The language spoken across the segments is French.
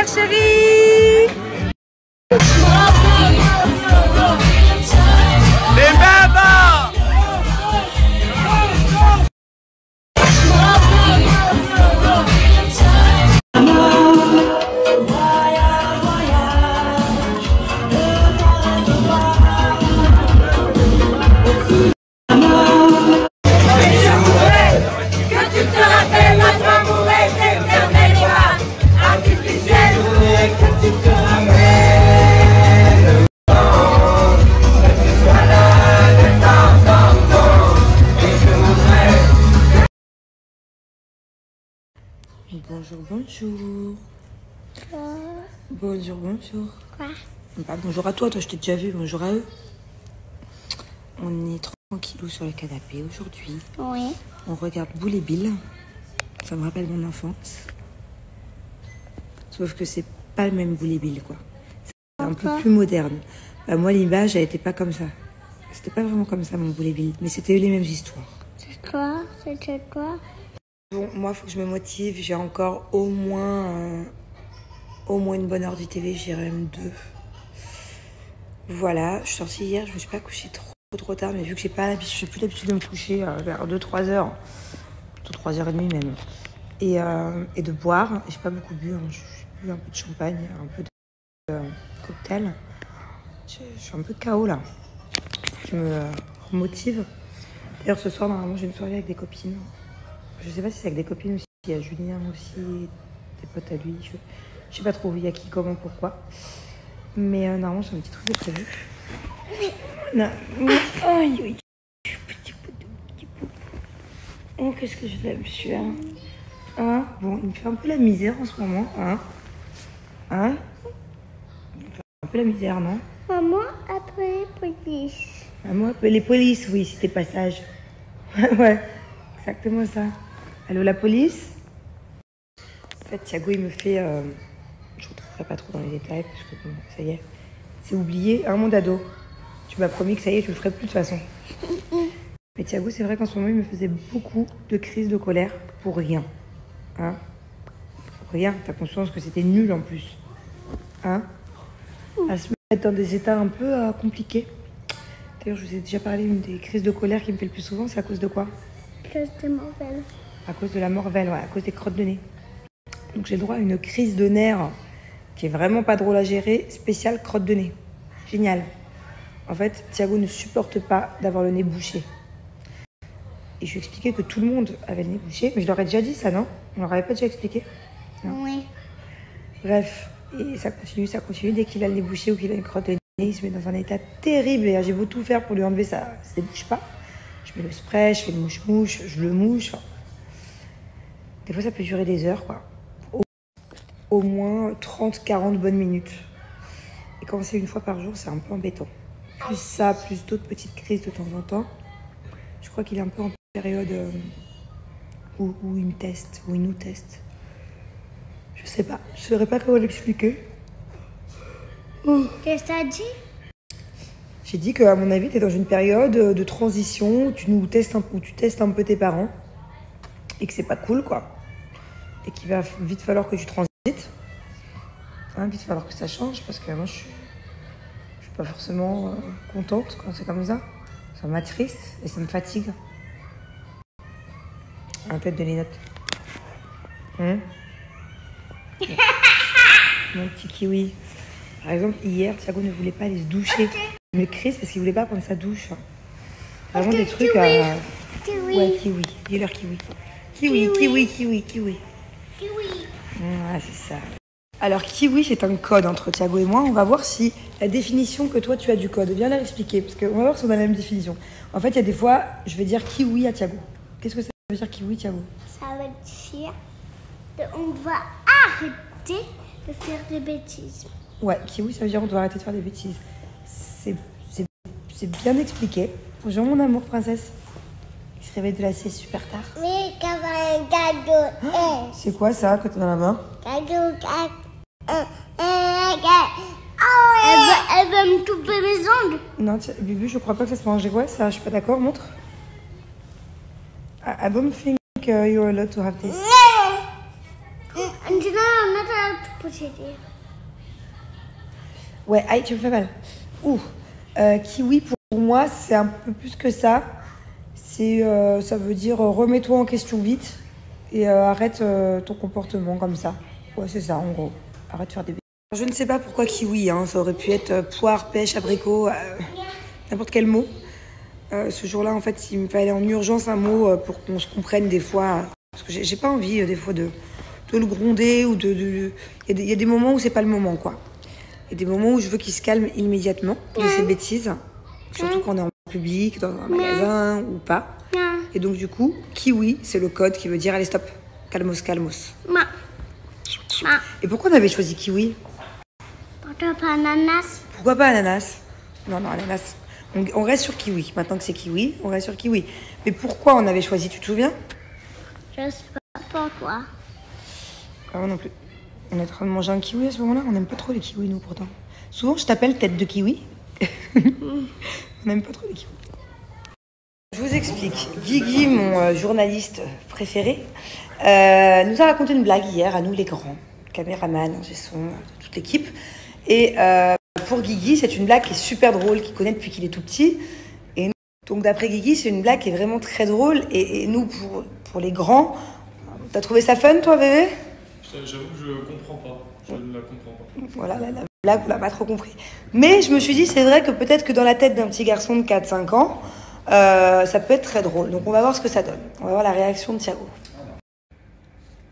anniversaire, chérie. Bonjour, bonjour. Bonjour, bonjour. Quoi? Bah, bonjour à toi, je t'ai déjà vu, bonjour à eux. On est tranquillou sur le canapé aujourd'hui. Oui. On regarde Boule et Bill. Ça me rappelle mon enfance. Sauf que c'est pas le même Boule et Bill, quoi. C'est un peu plus moderne. Bah, moi, l'image, elle était pas comme ça. C'était pas vraiment comme ça, mon Boule et Bill. Mais c'était les mêmes histoires. C'est quoi? C'était quoi? Bon, moi, il faut que je me motive. J'ai encore au moins une bonne heure du TV. J'irai même 2. Voilà, je suis sortie hier. Je me suis pas couchée trop tard. Mais vu que j'ai plus l'habitude de me coucher vers 2-3 heures. Plutôt 3h30 même. Et de boire. J'ai pas beaucoup bu. Hein. J'ai bu un peu de champagne, un peu de cocktail. Je suis un peu KO là. Je me remotive. D'ailleurs, ce soir, normalement, j'ai une soirée avec des copines. Je sais pas si c'est avec des copines aussi. Il y a Julien aussi, des potes à lui. Je sais pas trop. Il y a qui, comment, pourquoi. Mais normalement, j'ai un petit truc de prévu. Non. Aïe, petit pot. Oh, qu'est-ce que je l'aime, celui-là. Hein? Bon, il me fait un peu la misère en ce moment. Hein? Il me fait un peu la misère, non? Maman, après les polices. Maman, appelle les polices, oui, si t'es pas sage. Ouais, exactement ça. Allô, la police? En fait, Thiago, il me fait... je ne rentrerai pas trop dans les détails, parce que bon, ça y est. C'est oublié, un monde ado. Tu m'as promis que ça y est, tu le ferais plus de toute façon. Mais Thiago, c'est vrai qu'en ce moment, il me faisait beaucoup de crises de colère pour rien. Hein? Pour rien, t'as conscience que c'était nul en plus. Hein? À se mettre dans des états un peu compliqués. D'ailleurs, je vous ai déjà parlé, une des crises de colère qui me fait le plus souvent, c'est à cause de quoi? C'était mauvais. À cause de la morvelle, ouais, à cause des crottes de nez. Donc j'ai le droit à une crise de nerfs qui est vraiment pas drôle à gérer, spéciale crotte de nez. Génial. En fait, Thiago ne supporte pas d'avoir le nez bouché. Et je lui ai expliqué que tout le monde avait le nez bouché, mais je leur ai déjà dit ça, non? On leur avait pas déjà expliqué? Non. Oui. Bref, et ça continue. Dès qu'il a le nez bouché ou qu'il a une crotte de nez, il se met dans un état terrible. Et j'ai beau tout faire pour lui enlever ça ne se débouche pas. Je mets le spray, je fais le mouche-mouche, je le mouche. Enfin, des fois, ça peut durer des heures, quoi. Au moins 30-40 bonnes minutes. Et quand c'est une fois par jour, c'est un peu embêtant. Plus ça, plus d'autres petites crises de temps en temps. Je crois qu'il est un peu en période où il nous teste. Je sais pas, je saurais pas comment l'expliquer. Qu'est-ce que t'as dit? J'ai dit qu'à mon avis, tu es dans une période de transition où tu testes un peu tes parents et que c'est pas cool, quoi. Et qu'il va vite falloir que tu transites. Hein, vite falloir que ça change parce que moi, je suis pas forcément contente quand c'est comme ça. Ça m'attriste et ça me fatigue. Un tête de les notes. Mon petit kiwi. Par exemple, hier, Thiago ne voulait pas aller se doucher. Il me crie parce qu'il voulait pas prendre sa douche. Vraiment des trucs à... Kiwi. Ouais, kiwi. Dis-leur kiwi. Kiwi. Kiwi. Ouais, c'est ça. Alors, kiwi, c'est un code entre Thiago et moi. On va voir si la définition que toi, tu as du code. Viens la expliquer, parce qu'on va voir si on a la même définition. En fait, il y a des fois, je vais dire kiwi à Thiago. Qu'est-ce que ça veut dire kiwi, Thiago? Ça veut dire qu'on va arrêter de faire des bêtises. Ouais, kiwi, ça veut dire on doit arrêter de faire des bêtises. C'est bien expliqué. Bonjour, mon amour, princesse. Il se réveille de la sieste super tard. Mais quand un cadeau. C'est quoi ça que tu as dans la main? Cadeau. Elle veut me couper mes ongles. Non, Bubu, je crois pas que ça se mange. Ouais, ça, je suis pas d'accord. Montre. I don't think you're allowed to have this. And you know, I'm not allowed to positif. Ouais, aïe, tu me fais mal. Ouh. Kiwi, pour moi, c'est un peu plus que ça. Ça veut dire remets-toi en question vite et arrête ton comportement comme ça. Ouais, c'est ça, en gros. Arrête de faire des bêtises. Je ne sais pas pourquoi kiwi, hein. Ça aurait pu être poire, pêche, abricot, n'importe quel mot. Ce jour-là, en fait, il me fallait en urgence un mot pour qu'on se comprenne des fois. Parce que j'ai pas envie, des fois, de le gronder ou Il y a des moments où c'est pas le moment, quoi. Il y a des moments où je veux qu'il se calme immédiatement de ses bêtises. Surtout quand on est en public, dans un magasin ou pas. Et donc, du coup, kiwi, c'est le code qui veut dire allez, stop, calmos, calmos. Et pourquoi on avait choisi kiwi? Pourquoi pas ananas? Pourquoi pas ananas? Non, ananas. On reste sur kiwi. Maintenant que c'est kiwi, on reste sur kiwi. Mais pourquoi on avait choisi, tu te souviens? Je sais pas pourquoi. Ah, moi non plus. On est en train de manger un kiwi à ce moment-là. On n'aime pas trop les kiwis, nous, pourtant. Souvent, je t'appelle tête de kiwi. On n'aime pas trop les kiwis. Je vous explique. Guigui, mon journaliste préféré, nous a raconté une blague hier, à nous les grands, caméraman, ingé son, de toute l'équipe. Et pour Guigui, c'est une blague qui est super drôle, qu'il connaît depuis qu'il est tout petit. Et donc, d'après Guigui, c'est une blague qui est vraiment très drôle. Et nous, pour les grands, t'as trouvé ça fun, toi, bébé? J'avoue que je comprends pas. Je ne la comprends pas. Voilà, la blague, on l'a pas trop compris. Mais je me suis dit, c'est vrai que peut-être que dans la tête d'un petit garçon de 4-5 ans, ça peut être très drôle. Donc on va voir ce que ça donne. On va voir la réaction de Thiago.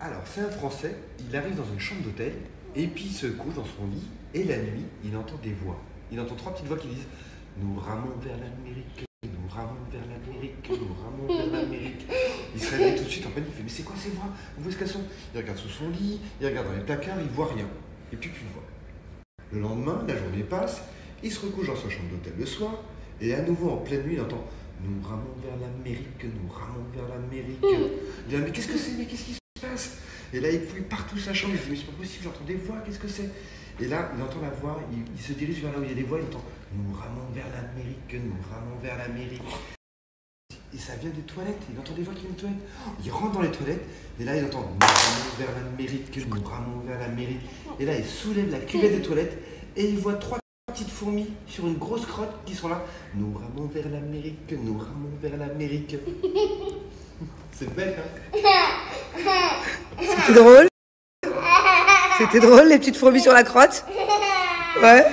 Alors, c'est un Français, il arrive dans une chambre d'hôtel, et puis il se couche dans son lit, et la nuit, il entend des voix. Il entend 3 petites voix qui disent « Nous ramons vers l'Amérique, nous ramons vers l'Amérique, nous ramons vers l'Amérique. » Il se réveille tout de suite en panique, il fait « Mais c'est quoi ces voix? Où est-ce qu'elles sont ?» Il regarde sous son lit, il regarde dans les placards, il voit rien. Et puis plus de voix. Le lendemain, la journée passe, il se recouche dans sa chambre d'hôtel le soir, et à nouveau en pleine nuit, il entend « Nous ramons vers l'Amérique, nous ramons vers l'Amérique. » Il dit « Mais qu'est-ce que c'est? Mais qu'est-ce qui se passe ?» Et là, il fouille partout sa chambre, il se dit « Mais c'est pas possible, j'entends des voix, qu'est-ce que c'est ?» Et là, il entend la voix, il se dirige vers là où il y a des voix, il entend « Nous ramons vers l'Amérique, nous ramons vers l'Amérique. » Et ça vient des toilettes, il entend des voix qui viennent des toilettes. Il rentre dans les toilettes, et là il entend « Nous ramons vers l'Amérique, nous ramons vers l'Amérique. » Et là, il soulève la cuvette des toilettes, et il voit 3 petites fourmis sur une grosse crotte qui sont là. « Nous ramons vers l'Amérique, nous ramons vers l'Amérique. » C'est bête, hein? C'était drôle? C'était drôle, les petites fourmis sur la crotte? Ouais.